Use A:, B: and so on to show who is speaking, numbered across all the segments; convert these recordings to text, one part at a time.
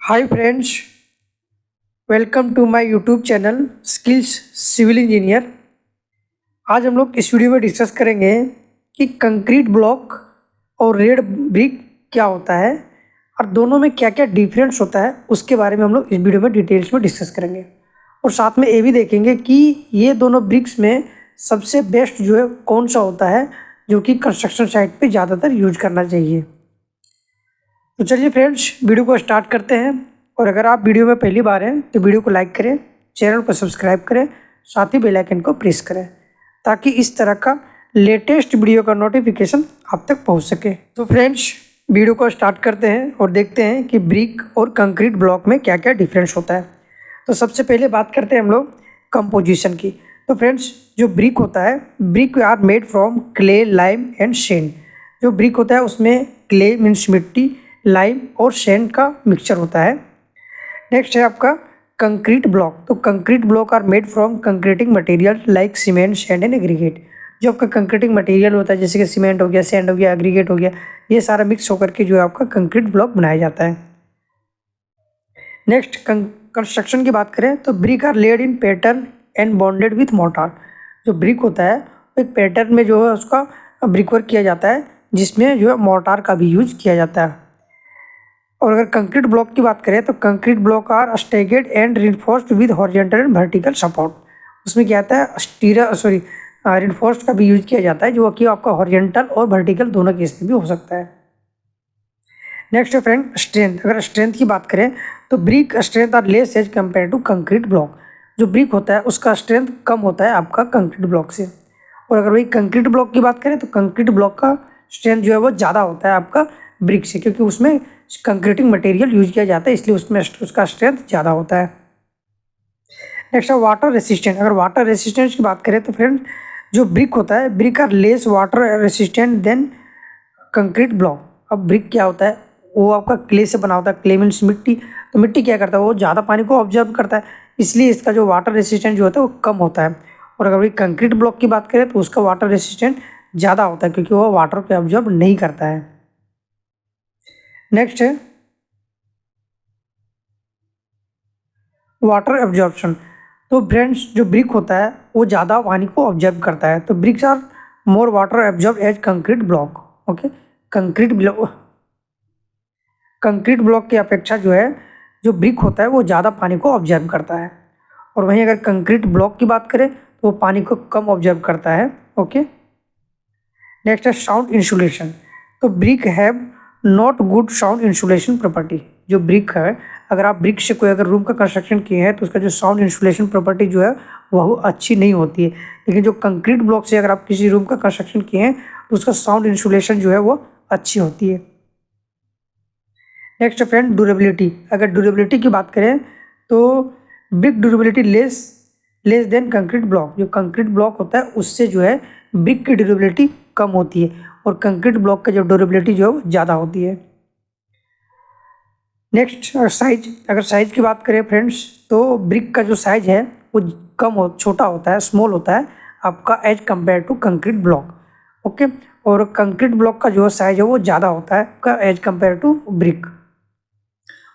A: Hi friends, welcome to my YouTube channel skills civil engineer. आज हम लोग इस वीडियो में डिस्कस करेंगे कि कंक्रीट ब्लॉक और रेड ब्रिक क्या होता है और दोनों में क्या क्या डिफरेंस होता है, उसके बारे में हम लोग इस वीडियो में डिटेल्स में डिस्कस करेंगे। और साथ में ये भी देखेंगे कि ये दोनों ब्रिक्स में सबसे बेस्ट जो है कौन सा होता है, जो कि कंस्ट्रक्शन साइट पे ज़्यादातर यूज करना चाहिए। तो चलिए फ्रेंड्स, वीडियो को स्टार्ट करते हैं। और अगर आप वीडियो में पहली बार हैं तो वीडियो को लाइक करें, चैनल को सब्सक्राइब करें, साथ ही बेल आइकन को प्रेस करें ताकि इस तरह का लेटेस्ट वीडियो का नोटिफिकेशन आप तक पहुंच सके। तो फ्रेंड्स, वीडियो को स्टार्ट करते हैं और देखते हैं कि ब्रिक और कंक्रीट ब्लॉक में क्या क्या डिफरेंस होता है। तो सबसे पहले बात करते हैं हम लोग कंपोजिशन की। तो फ्रेंड्स, जो ब्रिक होता है, brick are made from clay, lime and sand. जो ब्रिक होता है उसमें क्ले मीन्स मिट्टी, लाइम और सैंड का मिक्सचर होता है। नेक्स्ट है आपका कंक्रीट ब्लॉक। तो concrete block are made from concreting material like cement, sand and aggregate. जो आपका कंक्रीटिंग मटेरियल होता है जैसे कि सीमेंट हो गया, सैंड हो गया, एग्रीगेट हो गया, ये सारा मिक्स होकर के जो है आपका कंक्रीट ब्लॉक बनाया जाता है। नेक्स्ट कंस्ट्रक्शन की बात करें तो brick are laid in pattern and bonded with mortar. जो ब्रिक होता है वो एक पैटर्न में जो है उसका ब्रिक वर्क किया जाता है, जिसमें जो है मोर्टार का भी यूज किया जाता है। और अगर कंक्रीट ब्लॉक की बात करें तो concrete block are staggered and reinforced with horizontal and vertical support. उसमें क्या आता है, रिइंफोर्स्ड का भी यूज किया जाता है, जो कि आपका हॉरिजॉन्टल और वर्टिकल दोनों केस में भी हो सकता है। नेक्स्ट है फ्रेंड स्ट्रेंथ। अगर स्ट्रेंथ की बात करें तो brick strength are less as compare to concrete block. जो ब्रिक होता है उसका स्ट्रेंथ कम होता है आपका कंक्रीट ब्लॉक से। और अगर वही कंक्रीट ब्लॉक की बात करें तो कंक्रीट ब्लॉक का स्ट्रेंथ जो है वो ज़्यादा होता है आपका ब्रिक से, क्योंकि उसमें कंक्रीटिंग मटेरियल यूज किया जाता है, इसलिए उसमें उसका स्ट्रेंथ ज़्यादा होता है। नेक्स्ट है वाटर रेसिस्टेंट। अगर वाटर रेसिस्टेंस की बात करें तो फ्रेंड, जो ब्रिक होता है, brick are less water resistant than concrete block. अब ब्रिक क्या होता है, वो आपका क्ले से बना होता है। क्ले मीन्स मिट्टी। तो मिट्टी क्या करता है, वो ज़्यादा पानी को ऑब्जर्व करता है, इसलिए इसका जो वाटर रेसिस्टेंट जो होता है वो कम होता है। और अगर वही कंक्रीट ब्लॉक की बात करें तो उसका वाटर रेसिस्टेंट ज़्यादा होता है, क्योंकि वो वाटर को ऑब्जर्व नहीं करता है। नेक्स्ट है वाटर एब्जॉर्प्शन। तो फ्रेंड्स, जो ब्रिक होता है वो ज़्यादा पानी को ऑब्जर्व करता है। तो bricks are more water absorb as concrete block. Okay, concrete block की अपेक्षा जो है जो ब्रिक होता है वो ज़्यादा पानी को ऑब्जर्व करता है। और वहीं अगर कंक्रीट ब्लॉक की बात करें तो वो पानी को कम ऑब्जर्व करता है। ओके, नेक्स्ट है साउंड इंसुलेशन। तो brick have not good sound insulation property. जो ब्रिक है, अगर आप ब्रिक से कोई अगर रूम का कंस्ट्रक्शन किए हैं तो उसका जो साउंड इंसुलेशन प्रॉपर्टी जो है वह अच्छी नहीं होती है। लेकिन जो कंक्रीट ब्लॉक से अगर आप किसी रूम का कंस्ट्रक्शन किए हैं तो उसका साउंड इंसुलेशन जो है वो अच्छी होती है। Next friend durability. अगर ड्यूरेबिलिटी की बात करें तो brick durability less than concrete block. जो कंक्रीट ब्लॉक होता है उससे जो है ब्रिक की ड्यूरेबिलिटी कम होती है, और कंक्रीट ब्लॉक का जो ड्यूरेबिलिटी जो है वो ज़्यादा होती है। Next size. अगर साइज की बात करें फ्रेंड्स तो ब्रिक का जो साइज है वो छोटा होता है, स्मॉल होता है आपका as compare to concrete block. Okay, और कंक्रीट ब्लॉक का जो साइज है वो ज़्यादा होता है आपका एज कंपेयर टू ब्रिक।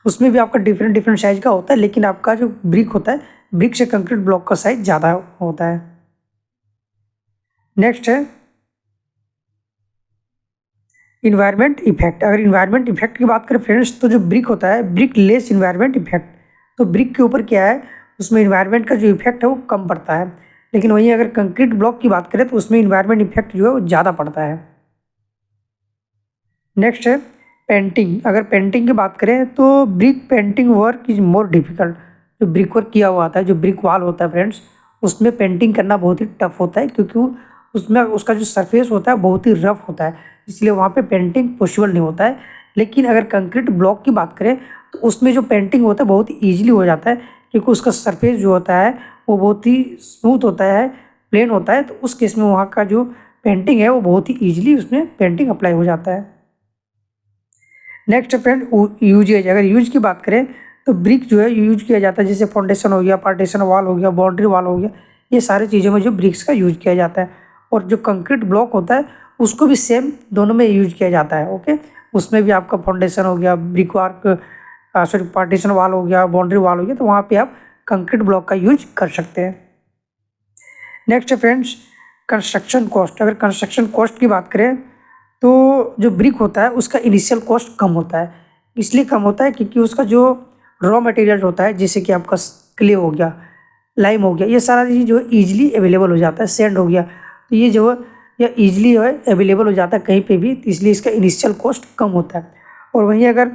A: उसमें भी आपका डिफरेंट डिफरेंट साइज का होता है, लेकिन आपका जो ब्रिक होता है, ब्रिक से कंक्रीट ब्लॉक का साइज ज़्यादा होता है। नेक्स्ट है इन्वायरमेंट इफेक्ट। अगर इन्वायरमेंट इफेक्ट की बात करें फ्रेंड्स तो जो ब्रिक होता है, ब्रिक लेस इन्वायरमेंट इफेक्ट। तो ब्रिक के ऊपर क्या है, उसमें इन्वायरमेंट का जो इफेक्ट है वो कम पड़ता है। लेकिन वहीं अगर कंक्रीट ब्लॉक की बात करें तो उसमें इन्वायरमेंट इफेक्ट जो है वो ज़्यादा पड़ता है। नेक्स्ट है पेंटिंग। अगर पेंटिंग की बात करें तो brick painting work is more difficult. जो ब्रिक वर्क किया हुआ आता है, जो ब्रिक वॉल होता है फ्रेंड्स, उसमें पेंटिंग करना बहुत ही टफ होता है, क्योंकि उसमें उसका जो सरफेस होता है बहुत ही रफ होता है, इसलिए वहाँ पे पेंटिंग पॉसिबल नहीं होता है। लेकिन अगर कंक्रीट ब्लॉक की बात करें तो उसमें जो पेंटिंग होता है बहुत ही ईजिली हो जाता है, क्योंकि उसका सरफेस जो होता है वो बहुत ही स्मूथ होता है, प्लेन होता है। तो उस केस में वहाँ का जो पेंटिंग है वो बहुत ही ईजिली उसमें पेंटिंग अप्लाई हो जाता है। Next friend uses. अगर यूज की बात करें तो ब्रिक जो है यूज किया जाता है, जैसे फाउंडेशन हो गया, पार्टीशन वॉल हो गया, बाउंड्री वॉल हो गया, ये सारी चीज़ों में जो ब्रिक्स का यूज किया जाता है। और जो कंक्रीट ब्लॉक होता है उसको भी सेम दोनों में यूज किया जाता है। ओके, उसमें भी आपका फाउंडेशन हो गया, ब्रिक वर्क, सॉरी पार्टीशन वाल हो गया, बाउंड्री वाल हो गया, तो वहाँ पे आप कंक्रीट ब्लॉक का यूज कर सकते हैं। नेक्स्ट है फ्रेंड्स कंस्ट्रक्शन कॉस्ट। अगर कंस्ट्रक्शन कॉस्ट की बात करें तो जो ब्रिक होता है उसका इनिशियल कॉस्ट कम होता है। इसलिए कम होता है क्योंकि उसका जो रॉ मटेरियल होता है, जैसे कि आपका क्ले हो गया, लाइम हो गया, ये सारा चीज़ जो है ईजिली अवेलेबल हो जाता है। सैंड हो गया, तो ये जो है ये ईजिली जो है अवेलेबल हो जाता है कहीं पे भी, तो इसलिए इसका इनिशियल कॉस्ट कम होता है। और वहीं अगर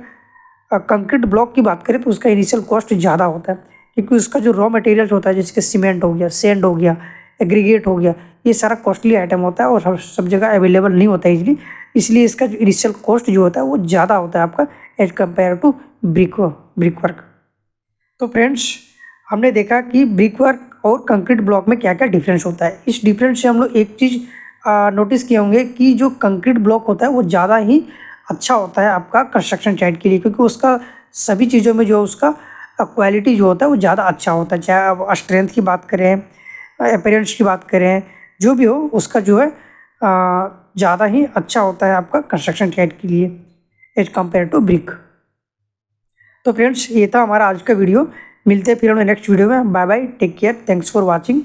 A: कंक्रीट ब्लॉक की बात करें तो उसका इनिशियल कॉस्ट ज़्यादा होता है, क्योंकि उसका जो रॉ मटेरियल होता है जैसे कि सीमेंट हो गया, सैंड हो गया, एग्रीगेट हो गया, ये सारा कॉस्टली आइटम होता है और सब जगह अवेलेबल नहीं होता है इजीली। इसलिए इसका जो इनिशियल कॉस्ट जो होता है वो ज़्यादा होता है आपका as compare to brick work. तो फ्रेंड्स हमने देखा कि ब्रिक वर्क और कंक्रीट ब्लॉक में क्या क्या डिफरेंस होता है। इस डिफरेंस से हम लोग एक चीज़ नोटिस किए होंगे कि जो कंक्रीट ब्लॉक होता है वो ज़्यादा ही अच्छा होता है आपका कंस्ट्रक्शन साइट के लिए, क्योंकि उसका सभी चीज़ों में जो उसका क्वालिटी जो होता है वो ज़्यादा अच्छा होता है। चाहे आप स्ट्रेंथ की बात करें, अपीयरेंस की बात करें, जो भी हो उसका जो है ज़्यादा ही अच्छा होता है आपका कंस्ट्रक्शन साइट के लिए एज कम्पेयर टू ब्रिक। तो फ्रेंड्स ये था हमारा आज का वीडियो। मिलते हैं फिर हम नेक्स्ट वीडियो में। Bye bye, take care, thanks for watching.